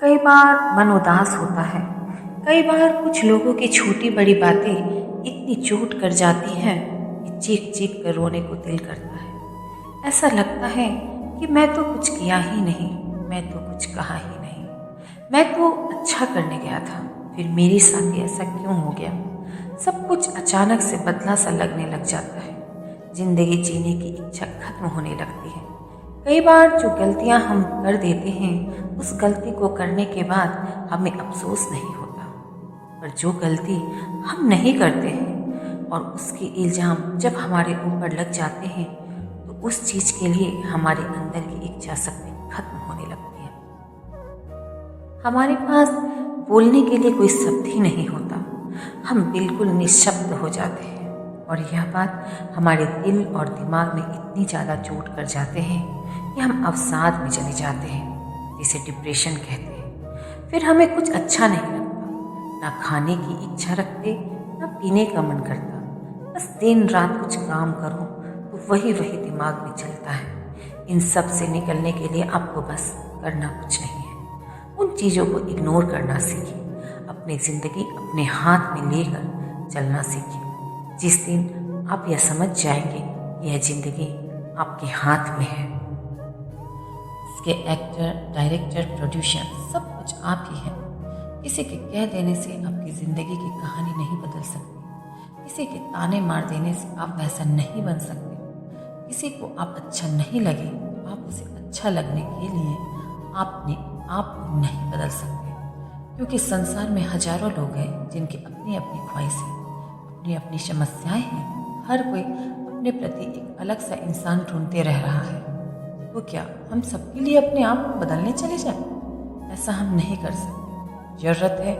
कई बार मन उदास होता है। कई बार कुछ लोगों की छोटी बड़ी बातें इतनी चोट कर जाती हैं कि चीख चीख कर रोने को दिल करता है। ऐसा लगता है कि मैं तो कुछ किया ही नहीं, मैं तो कुछ कहा ही नहीं, मैं तो अच्छा करने गया था, फिर मेरे साथ ही ऐसा क्यों हो गया। सब कुछ अचानक से बदला सा लगने लग जाता है। जिंदगी जीने की इच्छा खत्म होने लगती है। कई बार जो गलतियां हम कर देते हैं, उस गलती को करने के बाद हमें अफसोस नहीं होता। पर जो गलती हम नहीं करते हैं और उसके इल्ज़ाम जब हमारे ऊपर लग जाते हैं, तो उस चीज़ के लिए हमारे अंदर की इच्छा शक्ति खत्म होने लगती है। हमारे पास बोलने के लिए कोई शब्द ही नहीं होता। हम बिल्कुल निशब्द हो जाते हैं और यह बात हमारे दिल और दिमाग में इतनी ज़्यादा चोट कर जाते हैं कि हम अवसाद में चले जाते हैं, जिसे डिप्रेशन कहते हैं। फिर हमें कुछ अच्छा नहीं लगता, ना खाने की इच्छा रखते, ना पीने का मन करता। बस दिन रात कुछ काम करो तो वही वही दिमाग में चलता है। इन सब से निकलने के लिए आपको बस करना कुछ नहीं है। उन चीज़ों को इग्नोर करना सीखिए। अपनी ज़िंदगी अपने हाथ में लेकर चलना सीखिए। जिस दिन आप यह समझ जाएंगे कि यह ज़िंदगी आपके हाथ में है। इसके एक्टर, डायरेक्टर, प्रोड्यूसर सब कुछ आप ही हैं। किसी के कह देने से आपकी ज़िंदगी की कहानी नहीं बदल सकती। किसी के ताने मार देने से आप वैसा नहीं बन सकते। किसी को आप अच्छा नहीं लगे तो आप उसे अच्छा लगने के लिए आपने आप को नहीं बदल सकते। क्योंकि संसार में हजारों लोग हैं जिनकी अपनी अपनी ख्वाहिशें, अपनी अपनी समस्याएं हैं। हर कोई अपने प्रति एक अलग सा इंसान ढूंढते रह रहा है। तो क्या हम सबके लिए अपने आप को बदलने चले जाएं? ऐसा हम नहीं कर सकते। ज़रूरत है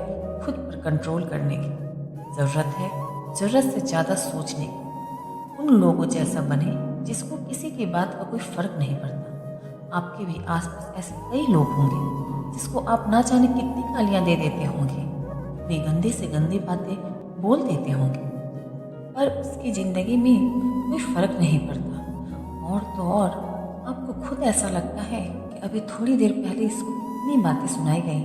खुद पर कंट्रोल करने की। ज़रूरत है ज़रूरत से ज़्यादा सोचने की। उन लोगों जैसा बने जिसको किसी की बात का कोई फ़र्क नहीं पड़ता। आपके भी आसपास ऐसे कई लोग होंगे जिसको आप ना जाने कितनी गालियाँ दे देते होंगे, वे गंदी से गंदी बातें बोल देते होंगे, पर उसकी ज़िंदगी में कोई फ़र्क नहीं पड़ता। और तो और आपको खुद ऐसा लगता है कि अभी थोड़ी देर पहले इसको इतनी बातें सुनाई गई,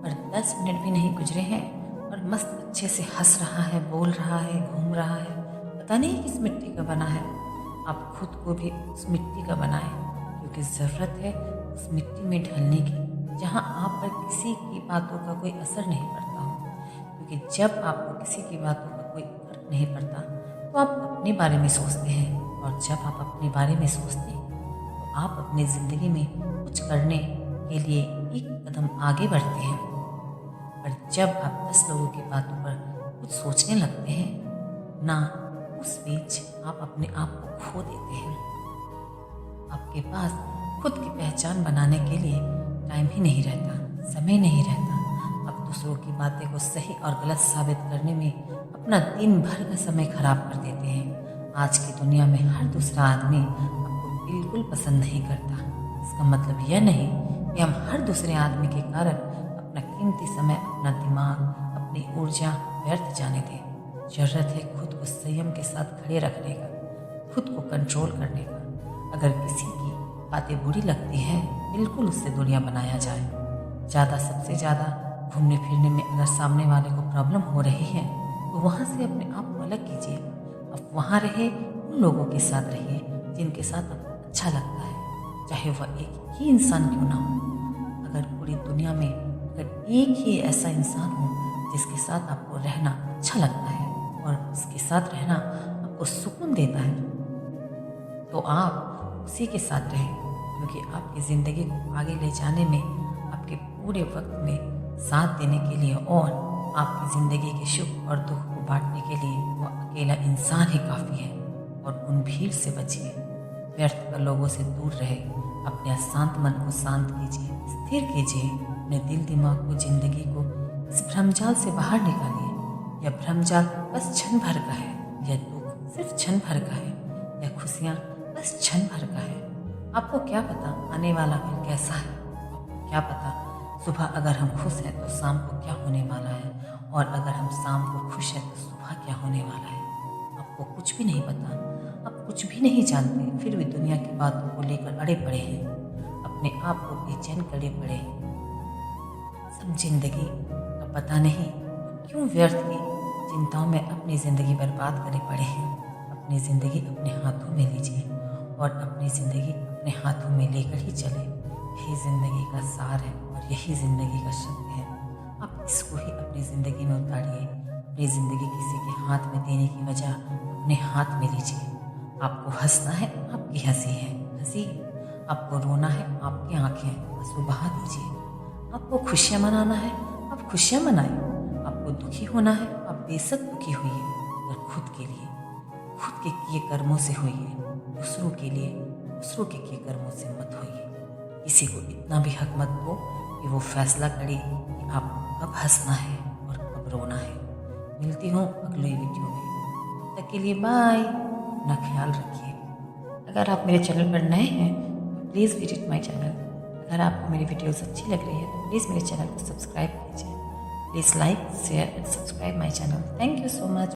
पर 10 मिनट भी नहीं गुजरे हैं और मस्त अच्छे से हंस रहा है, बोल रहा है, घूम रहा है। पता नहीं किस मिट्टी का बना है। आप खुद को भी उस मिट्टी का बनाएं, क्योंकि ज़रूरत है उस मिट्टी में ढलने की जहाँ आप पर किसी की बातों का कोई असर नहीं पड़ता हो। क्योंकि जब आपको किसी की बातों का कोई फर्क नहीं पड़ता तो आप अपने बारे में सोचते हैं, और जब आप अपने बारे में सोचते हैं तो आप अपनी ज़िंदगी में कुछ करने के लिए एक कदम आगे बढ़ते हैं। पर जब आप 10 लोगों की बातों पर कुछ सोचने लगते हैं ना, उस बीच आप अपने आप को खो देते हैं। आपके पास खुद की पहचान बनाने के लिए टाइम ही नहीं रहता, समय नहीं रहता। आप दूसरों की बातें को सही और गलत साबित करने में अपना दिन भर का समय खराब कर देते हैं। आज की दुनिया में हर दूसरा आदमी आपको बिल्कुल पसंद नहीं करता। इसका मतलब यह नहीं कि हम हर दूसरे आदमी के कारण अपना कीमती समय, अपना दिमाग, अपनी ऊर्जा व्यर्थ जाने दें। ज़रूरत है खुद को संयम के साथ खड़े रखने का, खुद को कंट्रोल करने का। अगर किसी की बातें बुरी लगती हैं, बिल्कुल उससे दूरियां बनाया जाए। सबसे ज़्यादा घूमने फिरने में अगर सामने वाले को प्रॉब्लम हो रही है तो वहाँ से अपने आप को अलग कीजिए। आप वहाँ रहे, उन लोगों के साथ रहिए जिनके साथ आपको अच्छा लगता है, चाहे वह एक ही इंसान क्यों ना हो। अगर पूरी दुनिया में अगर एक ही ऐसा इंसान हो जिसके साथ आपको रहना अच्छा लगता है और उसके साथ रहना आपको सुकून देता है, तो आप उसी के साथ रहें। क्योंकि आपकी ज़िंदगी को आगे ले जाने में, आपके पूरे वक्त में साथ देने के लिए और आपकी ज़िंदगी के सुख और दुख को बांटने के लिए वो अकेला इंसान ही काफ़ी है। और उन भीड़ से बचिए, व्यर्थ कर लोगों से दूर रहे। अपने अशांत मन को शांत कीजिए, स्थिर कीजिए। अपने दिल दिमाग को, ज़िंदगी को इस भ्रमजाल से बाहर निकालिए। यह भ्रमजाल बस क्षण भर का है, यह दुख सिर्फ क्षण भर का है, यह खुशियाँ बस क्षण भर का है। आपको क्या पता आने वाला कल कैसा है? आपको क्या पता सुबह अगर हम खुश हैं तो शाम को क्या होने वाला है, और अगर हम शाम को खुश हैं तो सुबह क्या होने वाला है? आपको कुछ भी नहीं पता, आप कुछ भी नहीं जानते, फिर भी दुनिया की बातों को लेकर अड़े पड़े हैं, अपने आप को बेचैन करे पड़े हैं। अब जिंदगी का पता नहीं क्यों व्यर्थ की चिंताओं में अपनी ज़िंदगी बर्बाद करे पड़े हैं। अपनी ज़िंदगी अपने हाथों में लीजिए और अपनी ज़िंदगी अपने हाथों में लेकर ही चले। यही ज़िंदगी का सार है और यही ज़िंदगी का शब्द है। आप इसको ही अपनी ज़िंदगी में उतारिए। अपनी ज़िंदगी किसी के हाथ में देने की वजह अपने हाथ में लीजिए। आपको हंसना है, आपकी हंसी है, हंसिए। आपको रोना है, आपकी आंखें, आंसू बहा दीजिए। आपको खुशियाँ मनाना है, आप खुशियाँ मनाएं। आपको दुखी होना है, आप बेशक दुखी होइए, पर खुद के लिए, खुद के किए कर्मों से होइए। दूसरों के लिए, दूसरों के किए कर्मों से मत होइए। किसी को इतना भी हक मत दो कि वो फैसला करे कि आपको कब हंसना है और कब रोना है। मिलती हूँ अगले वीडियो में, तब तक के लिए बाय। अपना ख्याल रखिए। अगर आप मेरे चैनल पर नए हैं तो प्लीज़ विजिट माय चैनल। अगर आपको मेरी वीडियोस अच्छी लग रही है तो प्लीज़ मेरे चैनल को सब्सक्राइब कीजिए। Please like, share and subscribe my channel. Thank you so much.